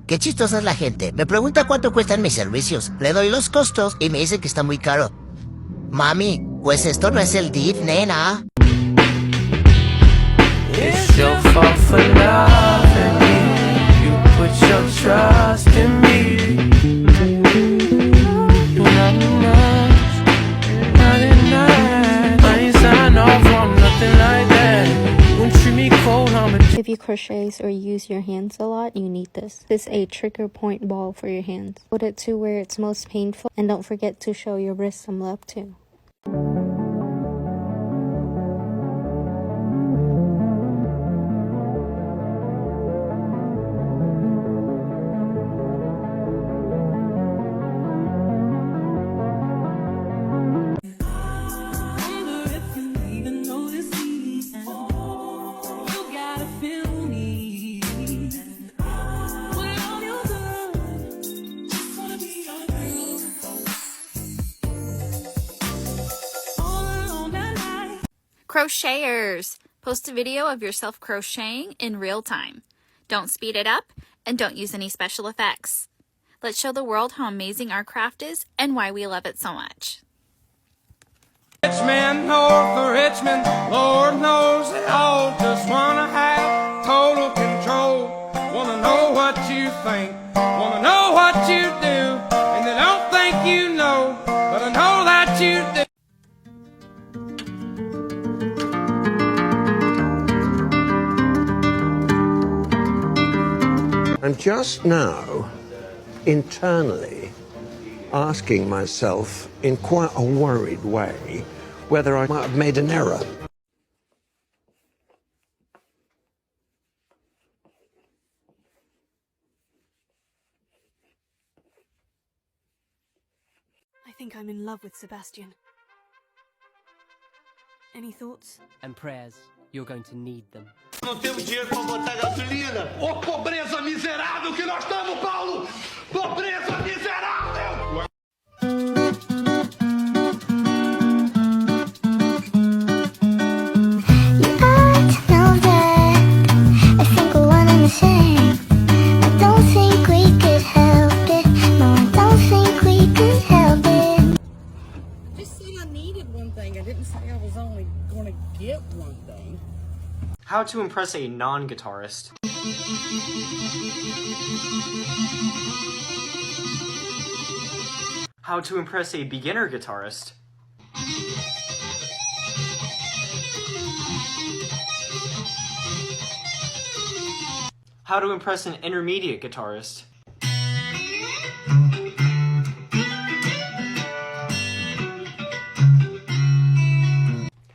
Qué chistosa es la gente. Me pregunta cuánto cuestan mis servicios. Le doy los costos y me dice que está muy caro. Mami, pues esto no es el DIF, nena. It's your fault for loving me. You put your trust in me. I ain't signed off on nothing like that. Don't treat me cold, I'm a If you crochet or use your hands a lot, you need this. This is a trigger point ball for your hands. Put it to where it's most painful, and don't forget to show your wrist some love too. Crocheters! Post a video of yourself crocheting in real time. Don't speed it up, and don't use any special effects. Let's show the world how amazing our craft is and why we love it so much. Richmond, north of Richmond, Lord knows they all just wanna have total control. Wanna know what you think, wanna know what you do, and they don't think you know, but I know that you do. I'm just now, internally, asking myself in quite a worried way whether I might have made an error. I think I'm in love with Sebastian. Any thoughts? And prayers. You're going to need them. Não temos dinheiro para botar gasolina. Ô, pobreza miserável que nós estamos, Paulo! Pobreza miserável! How to impress a non-guitarist. How to impress a beginner guitarist. How to impress an intermediate guitarist.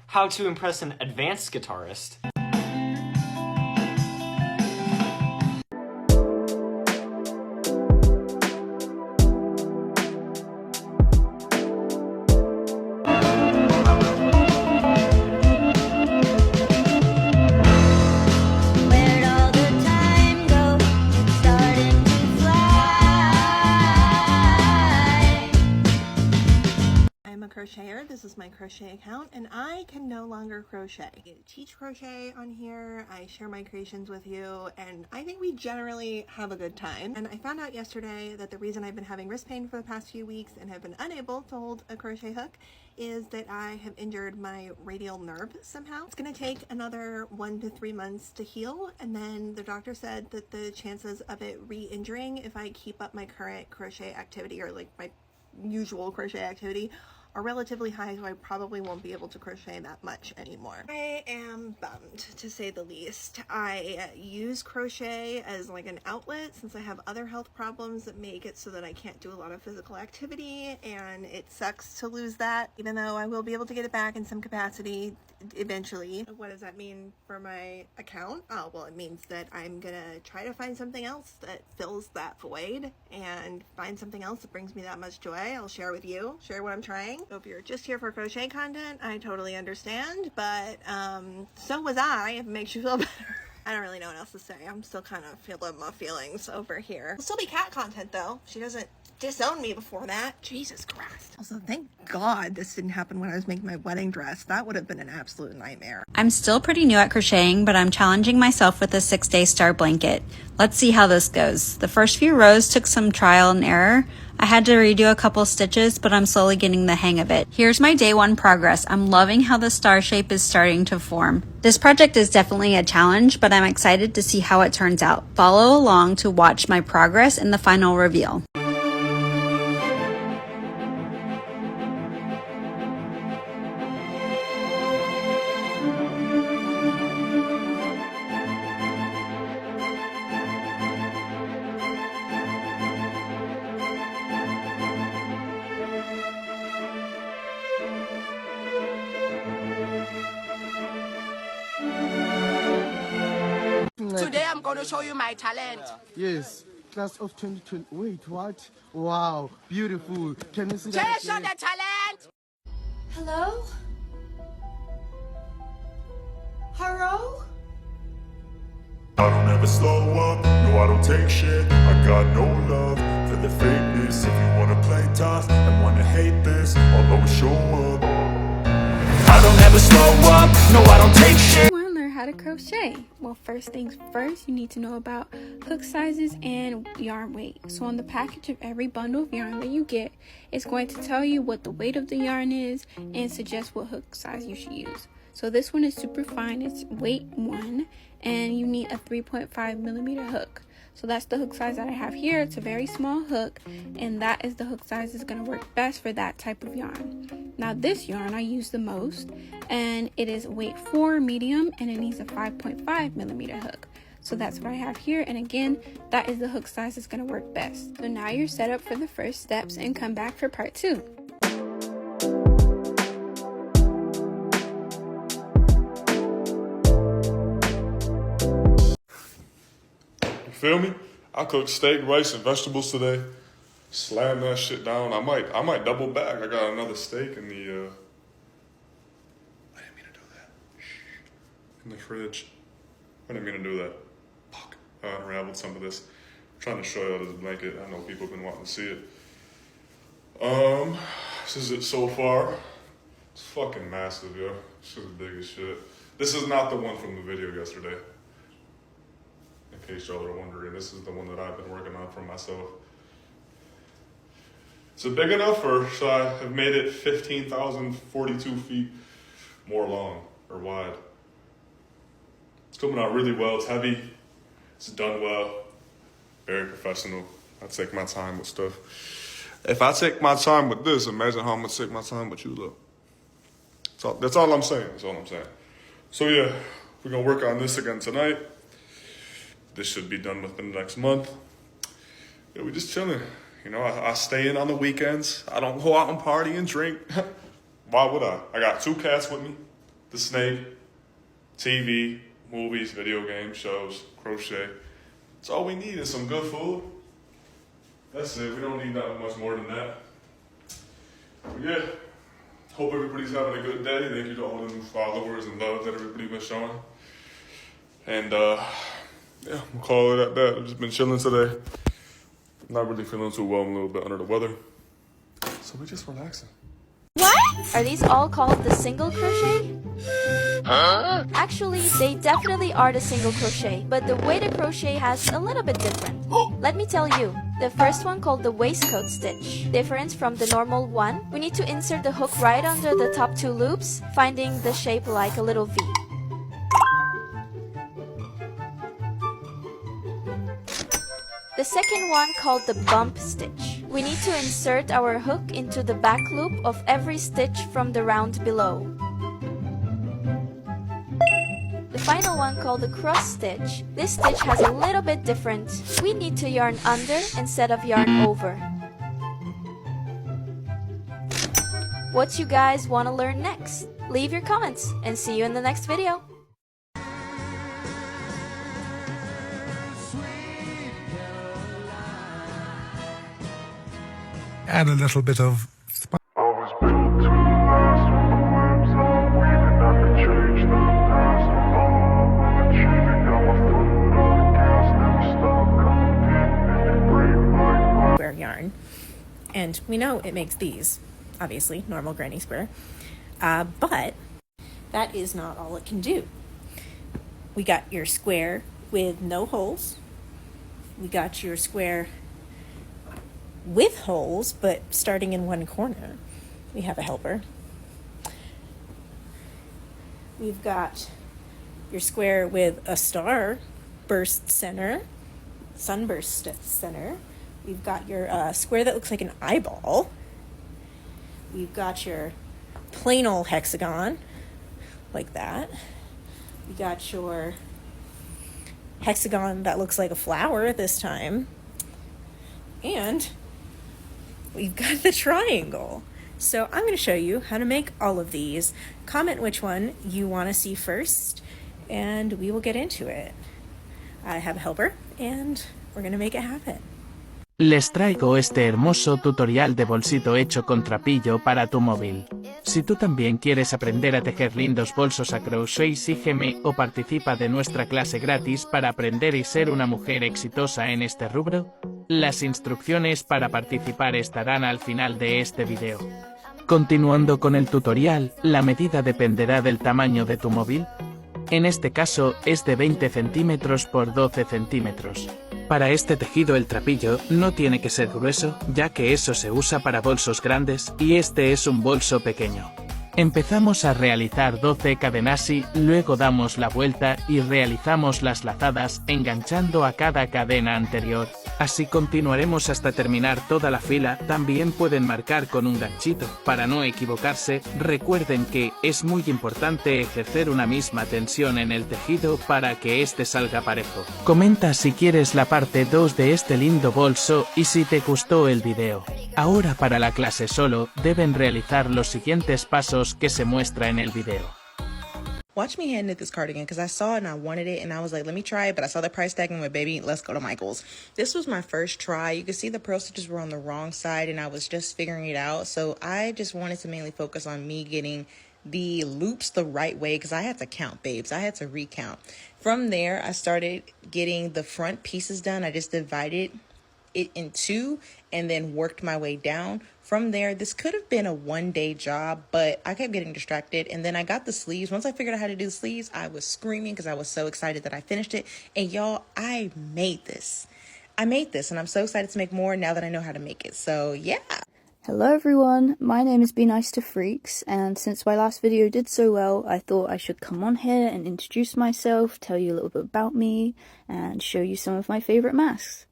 How to impress an advanced guitarist. Crocheter. This is my crochet account, and I can no longer crochet. I teach crochet on here, I share my creations with you, and I think we generally have a good time. And I found out yesterday that the reason I've been having wrist pain for the past few weeks and have been unable to hold a crochet hook is that I have injured my radial nerve somehow. It's going to take another 1 to 3 months to heal, and then the doctor said that the chances of it re-injuring if I keep up my current crochet activity, or like my usual crochet activity, are relatively high, so I probably won't be able to crochet that much anymore. I am bummed, to say the least. I use crochet as like an outlet since I have other health problems that make it so that I can't do a lot of physical activity, and it sucks to lose that, even though I will be able to get it back in some capacity eventually. What does that mean for my account? Oh, well, it means that I'm gonna try to find something else that fills that void, and find something else that brings me that much joy. I'll share with you, share what I'm trying. So if you're just here for crochet content, I totally understand, but so was I, if it makes you feel better. I don't really know what else to say. I'm still kind of feeling my feelings over here. It'll still be cat content though. She doesn't disown me before that. Jesus Christ. Also, thank God this didn't happen when I was making my wedding dress. That would have been an absolute nightmare. I'm still pretty new at crocheting, but I'm challenging myself with a 6-day star blanket. Let's see how this goes. The first few rows took some trial and error. I had to redo a couple stitches, but I'm slowly getting the hang of it. Here's my day 1 progress. I'm loving how the star shape is starting to form. This project is definitely a challenge, but I'm excited to see how it turns out. Follow along to watch my progress and the final reveal. Today I'm going to show you my talent. Yes, class of 2020. Wait, what? Wow, beautiful. Can you see Just that? show the talent. Hello? Hello? I don't ever slow up, no I don't take shit. I got no love for the fakeness. If you wanna play tough and wanna hate this, I'll always show up. I don't ever slow up, no I don't take shit. Want to learn how to crochet? Well, first things first, you need to know about hook sizes and yarn weight. So on the package of every bundle of yarn that you get, it's going to tell you what the weight of the yarn is and suggest what hook size you should use. So this one is super fine, it's weight 1, and you need a 3.5 millimeter hook. So that's the hook size that I have here. It's a very small hook, and that is the hook size that's going to work best for that type of yarn. Now this yarn I use the most, and it is weight 4 medium, and it needs a 5.5 millimeter hook. So that's what I have here, and again, that is the hook size that's going to work best. So now you're set up for the first steps, and come back for part 2. Feel me? I cooked steak, rice, and vegetables today. Slam that shit down. I might double back. I got another steak in the I didn't mean to do that. In the fridge. I didn't mean to do that. Fuck. I unraveled some of this. I'm trying to show you this blanket. I know people have been wanting to see it. This is it so far. It's fucking massive, yo. This is big as shit. This is not the one from the video yesterday. In case y'all are wondering, this is the one that I've been working on for myself. Is it big enough, or should I have made it 15,042 feet more long or wide? It's coming out really well. It's heavy. It's done well. Very professional. I take my time with stuff. If I take my time with this, imagine how I'm gonna take my time with you, look. That's all I'm saying. That's all I'm saying. So yeah, we're gonna work on this again tonight. This should be done within the next month. Yeah, we just chilling. You know, I stay in on the weekends. I don't go out and party and drink. Why would I? I got 2 cats with me, the snake, TV, movies, video games, shows, crochet. That's all we need is some good food. That's it. We don't need that much more than that. But yeah, hope everybody's having a good day. Thank you to all the new followers and love that everybody's been showing. And yeah, we'll call it at that. I've just been chilling today. Not really feeling too well. I'm a little bit under the weather. So we're just relaxing. What? Are these all called the single crochet? Huh? Actually, they definitely are the single crochet, but the way to crochet has a little bit different. Let me tell you. The first one called the waistcoat stitch. Difference from the normal one, we need to insert the hook right under the top 2 loops, finding the shape like a little V. The second one called the bump stitch. We need to insert our hook into the back loop of every stitch from the round below. The final one called the cross stitch. This stitch has a little bit different. We need to yarn under instead of yarn over. What you guys want to learn next? Leave your comments and see you in the next video. Add a little bit of yarn. And we know it makes these, obviously, normal granny square. But that is not all it can do. We got your square with no holes. We got your square with holes, but starting in one corner. We have a helper. We've got your square with a star burst center, sunburst center. We've got your square that looks like an eyeball. We've got your plain old hexagon, like that. We got your hexagon that looks like a flower this time. And we've got the triangle. So I'm going to show you how to make all of these. Comment which one you want to see first, and we will get into it. I have a helper, and we're going to make it happen. Les traigo este hermoso tutorial de bolsito hecho con trapillo para tu móvil. Si tú también quieres aprender a tejer lindos bolsos a crochet, sígueme o participa de nuestra clase gratis para aprender y ser una mujer exitosa en este rubro. Las instrucciones para participar estarán al final de este video. Continuando con el tutorial, la medida dependerá del tamaño de tu móvil. En este caso, es de 20 centímetros por 12 centímetros. Para este tejido el trapillo no tiene que ser grueso, ya que eso se usa para bolsos grandes y este es un bolso pequeño. Empezamos a realizar 12 cadenasi, luego damos la vuelta y realizamos las lazadas enganchando a cada cadena anterior. Así continuaremos hasta terminar toda la fila. También pueden marcar con un ganchito para no equivocarse. Recuerden que es muy importante ejercer una misma tensión en el tejido para que este salga parejo. Comenta si quieres la parte 2 de este lindo bolso y si te gustó el video. Ahora para la clase solo deben realizar los siguientes pasos que se muestra en el video. Watch me hand knit this cardigan because I saw it and I wanted it and I was like, let me try it, but I saw the price tag and went, baby, let's go to Michael's. This was my first try. You can see the purl stitches were on the wrong side and I was just figuring it out. So I just wanted to mainly focus on me getting the loops the right way because I had to count, babes. I had to recount. From there, I started getting the front pieces done. I just divided it in two and then worked my way down. From there, this could have been a one-day job, but I kept getting distracted. And then I got the sleeves. Once I figured out how to do the sleeves, I was screaming because I was so excited that I finished it. And y'all, I made this. And I'm so excited to make more now that I know how to make it. So yeah. Hello everyone, my name is Be Nice to Freaks, and since my last video did so well, I thought I should come on here and introduce myself, tell you a little bit about me, and show you some of my favourite masks.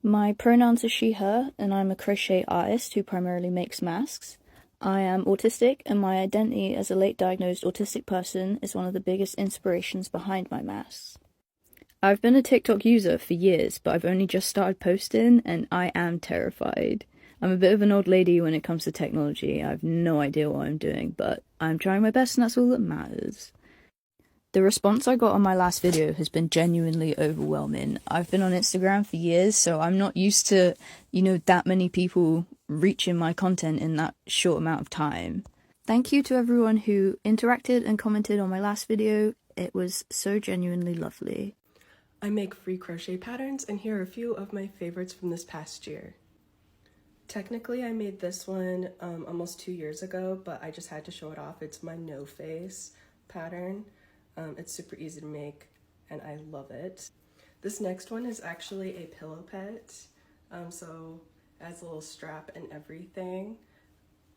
My pronouns are she, her, and I'm a crochet artist who primarily makes masks. I am autistic, and my identity as a late diagnosed autistic person is one of the biggest inspirations behind my masks. I've been a TikTok user for years, but I've only just started posting, and I am terrified. I'm a bit of an old lady when it comes to technology. I have no idea what I'm doing, but I'm trying my best and that's all that matters. The response I got on my last video has been genuinely overwhelming. I've been on Instagram for years, so I'm not used to, that many people reaching my content in that short amount of time. Thank you to everyone who interacted and commented on my last video. It was so genuinely lovely. I make free crochet patterns, and here are a few of my favorites from this past year. Technically, I made this one almost 2 years ago, but I just had to show it off. It's my no face pattern. It's super easy to make, and I love it. This next one is actually a pillow pet, so it has a little strap and everything,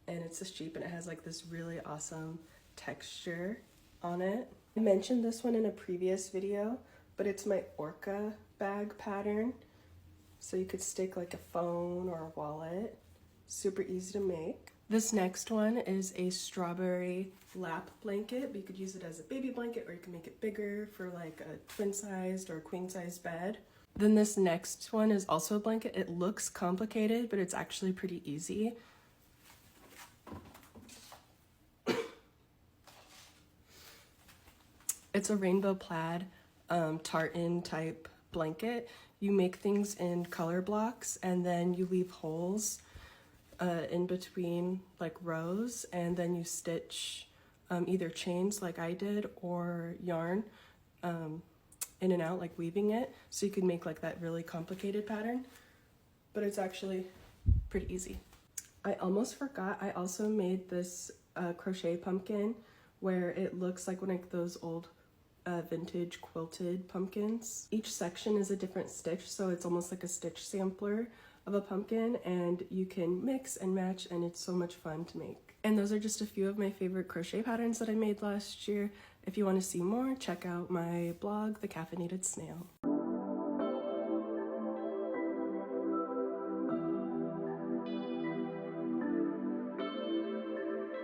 and it's a sheep, and it has like this really awesome texture on it. I mentioned this one in a previous video, but it's my orca bag pattern. So you could stick like a phone or a wallet. Super easy to make. This next one is a strawberry lap blanket. You could use it as a baby blanket, or you can make it bigger for like a twin-sized or queen-sized bed. Then this next one is also a blanket. It looks complicated, but it's actually pretty easy. It's a rainbow plaid tartan type blanket. You make things in color blocks and then you leave holes in between like rows, and then you stitch either chains like I did or yarn in and out, like weaving it, so you can make like that really complicated pattern. But it's actually pretty easy. I almost forgot, I also made this crochet pumpkin where it looks like one of those old vintage quilted pumpkins. Each section is a different stitch, so it's almost like a stitch sampler of a pumpkin, and you can mix and match, and it's so much fun to make. And those are just a few of my favorite crochet patterns that I made last year. If you want to see more, check out my blog, The Caffeinated Snail.